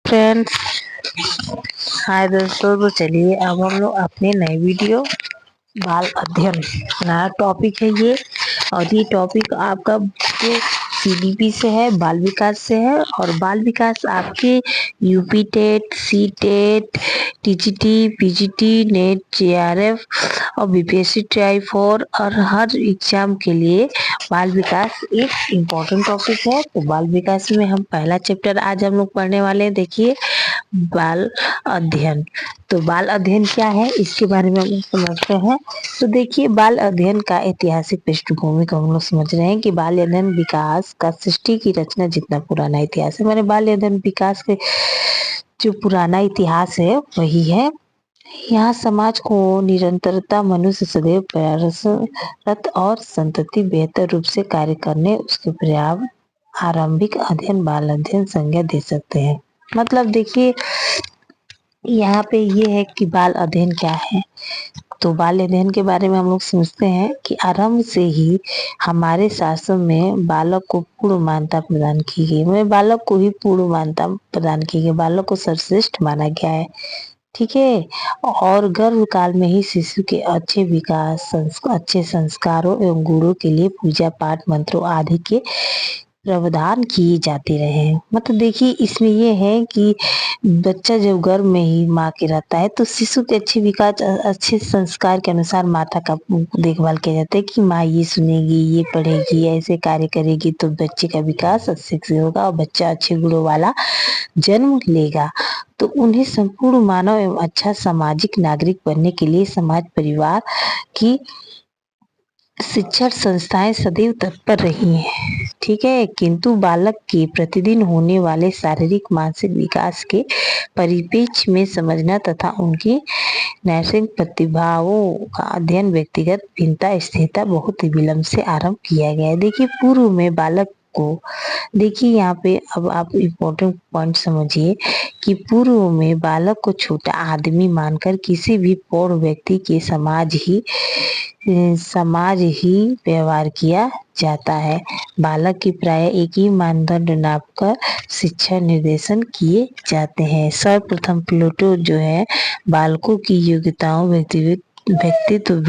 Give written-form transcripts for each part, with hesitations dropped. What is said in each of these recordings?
Friends, हाय दोस्तों। तो चलिए अब हम लोग अपने नए वीडियो बाल अध्ययन नया टॉपिक है ये। और ये टॉपिक आपका जो सीडीपी से है, बाल विकास से है। और बाल विकास आपके UP TET, C TET, TGT, PGT, NET, JRF और बीपीएससी ट्राई फोर और हर एग्जाम के लिए बाल विकास एक इम्पोर्टेंट टॉपिक है। तो बाल विकास में हम पहला चैप्टर आज हम लोग पढ़ने वाले हैं। देखिए, बाल अध्ययन। तो बाल अध्ययन क्या है, इसके बारे में हम लोग समझते हैं। तो देखिए, बाल अध्ययन का ऐतिहासिक पृष्ठभूमि को हम लोग समझ रहे हैं कि बाल अध्ययन विकास का सृष्टि की रचना जितना पुराना इतिहास है, माने बाल अध्ययन विकास के जो पुराना इतिहास है वही है। यहाँ समाज को निरंतरता, मनुष्य सदैव प्रयासरत और संतति बेहतर रूप से कार्य करने उसके पर्याप्त आरंभिक अध्ययन बाल अध्ययन संज्ञा दे सकते हैं। मतलब देखिए, यहाँ पे ये है कि बाल अध्ययन क्या है। तो बाल अध्ययन के बारे में हम लोग समझते हैं कि आरंभ से ही हमारे शास्त्रों में बालक को पूर्ण मान्यता प्रदान की गई। में बालक को ही पूर्ण मान्यता प्रदान की गई, बालक को सर्वश्रेष्ठ माना गया है। ठीक है। और गर्भ काल में ही शिशु के अच्छे विकास, अच्छे संस्कारों एवं गुणों के लिए पूजा पाठ, मंत्रों आदि के प्रावधान किए जाते रहे। मतलब देखिए, इसमें यह है कि बच्चा जब गर्भ में ही माँ के रहता है तो शिशु के अच्छे विकास, अच्छे संस्कार के अनुसार माता का देखभाल किया जाता है कि माँ ये सुनेगी, ये पढ़ेगी, ऐसे कार्य करेगी तो बच्चे का विकास अच्छे से होगा और बच्चा अच्छे गुणों वाला जन्म लेगा। तो उन्हें संपूर्ण मानव एवं अच्छा सामाजिक नागरिक बनने के लिए समाज, परिवार की शिक्षण संस्थाएं सदैव तत्पर रही हैं। ठीक है। किंतु बालक के प्रतिदिन होने वाले शारीरिक, मानसिक विकास के परिप्रेक्ष्य में समझना तथा उनकी नैसर्गिक प्रतिभाओं का अध्ययन, व्यक्तिगत भिन्नता, स्थिरता बहुत ही विलंब से आरंभ किया गया है। देखिए, पूर्व में बालक को, देखिए यहाँ पे अब आप इम्पोर्टेंट पॉइंट समझिए कि पूर्व में बालक को छोटा आदमी मानकर किसी भी प्रौढ़ व्यक्ति के समाज ही व्यवहार किया जाता है। बालक की प्राय एक ही मानदंड नापकर शिक्षा निर्देशन किए जाते हैं। सर्वप्रथम प्लेटो जो है बालकों की योग्यताओं, व्यक्तित्व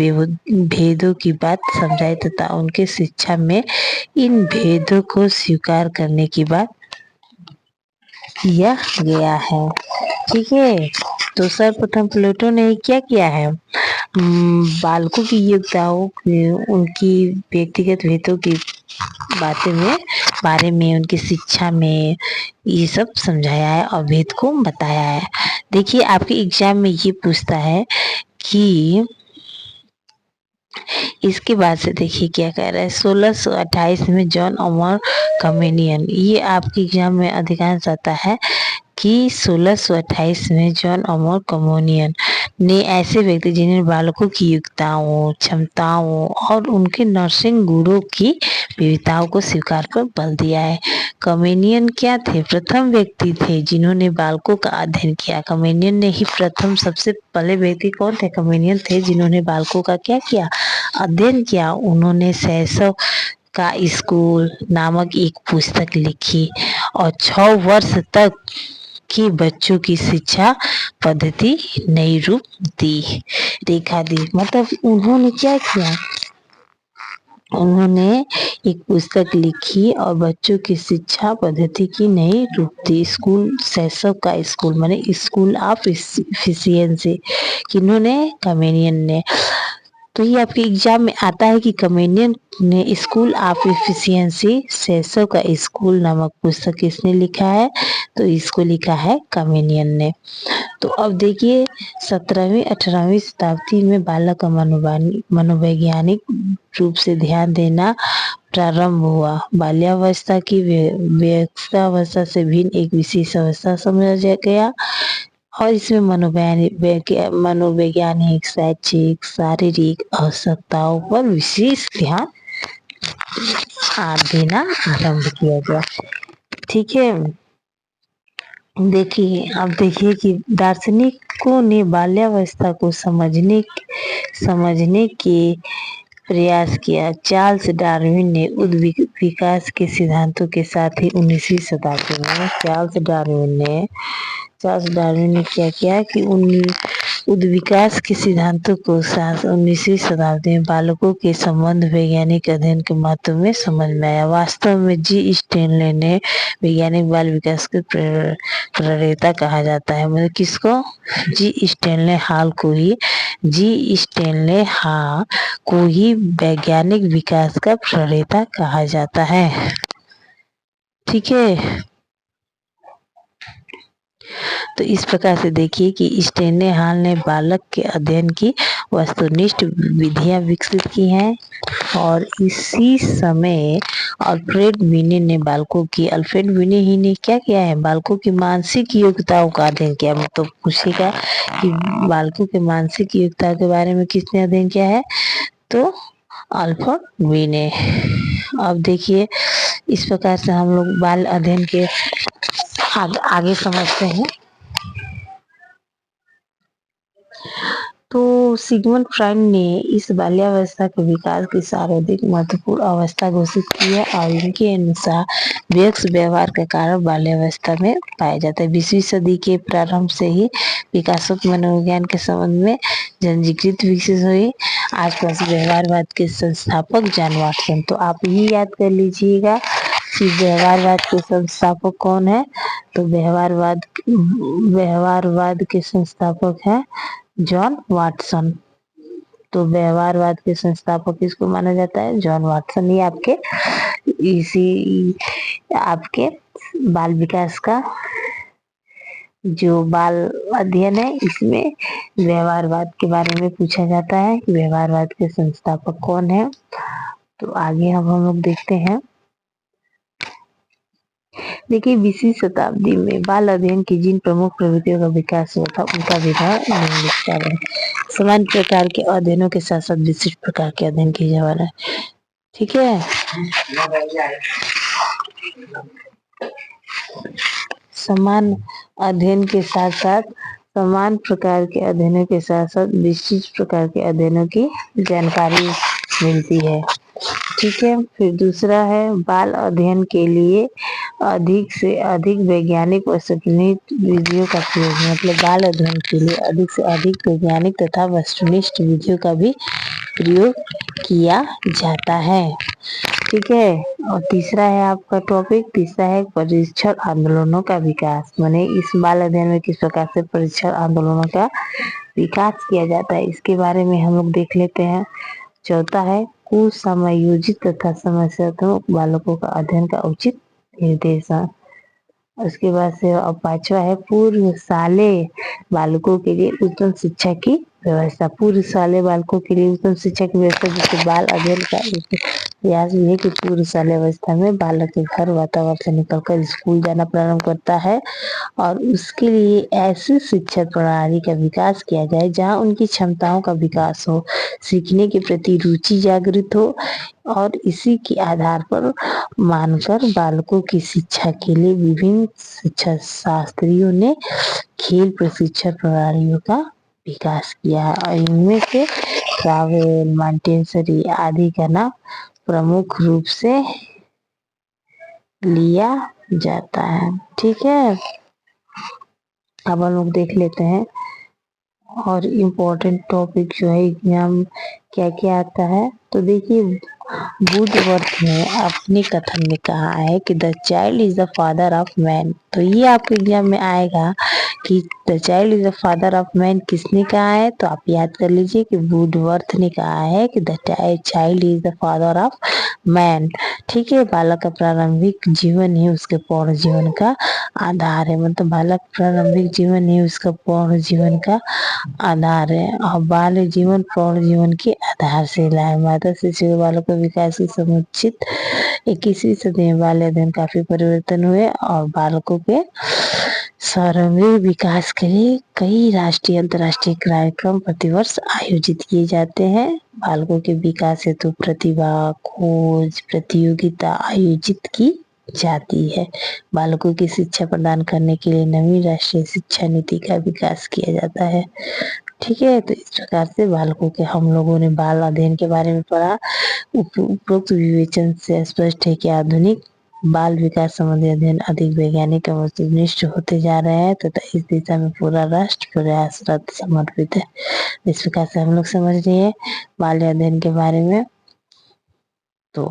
भेदों की बात समझाई तथा उनके शिक्षा में इन भेदों को स्वीकार करने की बात किया गया है। ठीक है। तो सर्वप्रथम प्लेटो ने क्या किया है, बालकों की योग्यताओं, उनकी व्यक्तिगत भेदों की बारे में उनकी शिक्षा में ये सब समझाया है और भेद को बताया है। देखिए, आपके एग्जाम में ये पूछता है कि इसके बाद से देखिए क्या कह रहा है। 1628 में जॉन ऑमर कमेनियन, ये आपके एग्जाम में अधिकांश आता है कि 1628 में जॉन ऑमर कमेनियन ने ऐसे व्यक्ति जिन्हें बालकों की योग्यताओं, क्षमताओं और उनके नर्सिंग गुणों की विविधताओं को स्वीकार पर बल दिया है। कमेनियन क्या थे? प्रथम व्यक्ति थे जिन्होंने बालकों का अध्ययन किया। कमेनियन ने ही प्रथम, सबसे पहले व्यक्ति कौन थे? कमेनियन थे जिन्होंने बालकों का क्या किया? अध्ययन किया। उन्होंने शैशव का स्कूल नामक एक पुस्तक लिखी और 6 वर्ष तक की बच्चों की शिक्षा पद्धति नई रूप दी, रेखा दी। मतलब उन्होंने क्या किया? उन्होंने एक पुस्तक लिखी और बच्चों की शिक्षा पद्धति की नई रूप दी। स्कूल, शैशव का स्कूल माने स्कूल ऑफ इफिशिएंसी, किन्होंने? कमेनियन ने। तो ये आपके एग्जाम में आता है कि कमेनियन ने स्कूल ऑफ इफिशिएंसी, शैशव का स्कूल नामक पुस्तक किसने लिखा है? तो इसको लिखा है कमेनियन ने। तो अब देखिए, 17वीं 18वीं शताब्दी में बालक का मनोवैज्ञानिक रूप से ध्यान देना प्रारंभ हुआ। बाल्यावस्था की व्यवस्थावस्था से भिन्न एक विशेष अवस्था समझा गया और इसमें मनोवैज्ञानिक, शैक्षिक, शारीरिक आवश्यकताओं पर विशेष ध्यान देना आरंभ किया गया। ठीक है। देखिए, अब देखिए कि दार्शनिकों ने बाल्यावस्था को समझने के प्रयास किया। चार्ल्स डार्विन ने विकास के सिद्धांतों के साथ ही 19वीं शताब्दी में चार्ल्स डार्विन ने चार्ल्स डार्विन ने क्या किया कि उद्विकास के सिद्धांतों को 19वीं शताब्दी में बालकों के संबंध वैज्ञानिक अध्ययन के महत्व में समझ में आया। वास्तव में जी स्टेनले ने वैज्ञानिक बाल विकास के प्रणेता कहा जाता है। मतलब किसको? जी स्टेनले को ही वैज्ञानिक विकास का प्रणेता कहा जाता है। ठीक है, तो इस प्रकार से देखिए कि स्टेनले हाल ने बालक के अध्ययन की वस्तुनिष्ठ विधियां विकसित की हैं और इसी समय अल्फ्रेड बिने ने क्या किया है? बालकों की मानसिक योग्यताओं का अध्ययन किया। तो पूछेगा कि बालकों के मानसिक योग्यता के बारे में किसने अध्ययन किया है? तो अल्फ्रेड बिने। अब देखिए इस प्रकार से हम लोग बाल अध्ययन के आगे समझते हैं। तो सिगमंड फ्राइड ने इस बाल्यावस्था के विकास की सर्वाधिक महत्वपूर्ण अवस्था घोषित की है और इनके अनुसार वयस्क व्यवहार का कारण बाल्यावस्था में पाया जाता है। 20वीं सदी के प्रारंभ से ही विकासक मनोविज्ञान के संबंध में जनजागृति विकसित हुई। आसपास व्यवहारवाद के संस्थापक जॉन वाटसन। तो आप ये याद कर लीजिएगा कि व्यवहारवाद के संस्थापक कौन है? तो व्यवहारवाद के संस्थापक है जॉन वाटसन। तो व्यवहारवाद के संस्थापक किसको माना जाता है? John Watson. ये आपके बाल विकास का जो बाल अध्ययन है इसमें व्यवहारवाद के बारे में पूछा जाता है कि व्यवहारवाद के संस्थापक कौन है। तो आगे हम लोग देखते हैं। देखिए 20वीं शताब्दी में बाल अध्ययन की जिन प्रमुख प्रवृत्तियों का विकास हुआ था उनका विधान निम्नलिखित है। समान प्रकार के अध्ययनों के साथ साथ विशिष्ट प्रकार के अध्ययन किए जा रहे हैं। ठीक है, समान अध्ययन के साथ साथ समान प्रकार के अध्ययनों के साथ साथ विशिष्ट प्रकार के अध्ययनों की जानकारी मिलती है। ठीक है, फिर दूसरा है बाल अध्ययन के लिए अधिक से अधिक वैज्ञानिक व वस्तुनिष्ठ विधियों का प्रयोग। मतलब बाल अध्ययन के लिए अधिक से अधिक वैज्ञानिक तथा वस्तुनिष्ठ विधियों का भी प्रयोग किया जाता है। ठीक है, और तीसरा है आपका तीसरा है परीक्षण आंदोलनों का विकास। माने इस बाल अध्ययन में किस प्रकार से परीक्षण आंदोलनों का विकास किया जाता है इसके बारे में हम लोग देख लेते हैं। चौथा है कुसमयोजित तथा समस्यात्मक बालकों का अध्ययन का उचित निर्देशन। उसके बाद से अब पांचवा है पूर्वशालेय बालकों के लिए उत्तम शिक्षा की व्यवस्था। पूर्वशालेय बालकों के लिए उत्तम शिक्षा की व्यवस्था जिससे बाल अध्ययन का प्रयास भी है कि पूर्वशालेय अवस्था में बालक के घर वातावरण से निकलकर स्कूल जाना प्रारंभ करता है और उसके लिए ऐसी शिक्षा प्रणाली का विकास किया जाए जहां उनकी क्षमताओं का विकास हो, सीखने के प्रति रुचि जागृत हो और इसी के आधार पर मानकर बालकों की शिक्षा के लिए विभिन्न शिक्षा शास्त्रियों ने खेल प्रशिक्षण प्रणालियों का विकास किया है और इनमें से ट्रावेल मॉन्टेसरी आदि का नाम प्रमुख रूप से लिया जाता है। ठीक है, अब हम लोग देख लेते हैं और इम्पोर्टेंट टॉपिक जो है एग्जाम क्या क्या आता है। तो देखिए वुडवर्थ ने अपने कथन में कहा है कि the child is the father of man. तो ये आपके एग्जाम में आएगा कि the child is the father of man किसने कहा है? तो आप याद कर लीजिए कि वुडवर्थ ने कहा है कि the child is the father of man. ठीक है, बालक का प्रारंभिक जीवन ही उसके पूर्ण जीवन का आधार है। मतलब बालक प्रारंभिक जीवन ही उसका पूर्ण जीवन का आधार है और बाल जीवन पूर्ण जीवन के आधार से लाए। माता शिशु बालक के विकास की समुचित 21वीं सदी में बाल अध्ययन काफी परिवर्तन हुए और बालकों के सर्वांगीण विकास के लिए कई राष्ट्रीय अंतर्राष्ट्रीय कार्यक्रम प्रतिवर्ष आयोजित किए जाते हैं। बालकों के विकास हेतु प्रतिभा खोज प्रतियोगिता आयोजित की जाती है। बालकों की शिक्षा प्रदान करने के लिए नवी राष्ट्रीय शिक्षा नीति का विकास किया जाता है। ठीक है, तो इस प्रकार से बालकों के हम लोगों ने बाल अध्ययन के बारे में पढ़ा। उपरोक्त विवेचन से स्पष्ट है कि आधुनिक बाल विकास संबंधी अध्ययन अधिक वैज्ञानिक एवं वस्तुनिष्ठ होते जा रहे हैं तथा इस दिशा में पूरा राष्ट्र प्रयासरत समर्पित है। इस प्रकार से हम लोग समझ लिए बाल अध्ययन के बारे में। तो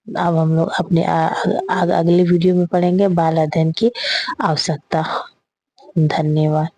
अब हम लोग अपने अगले वीडियो में पढ़ेंगे बाल अध्ययन की आवश्यकता। धन्यवाद।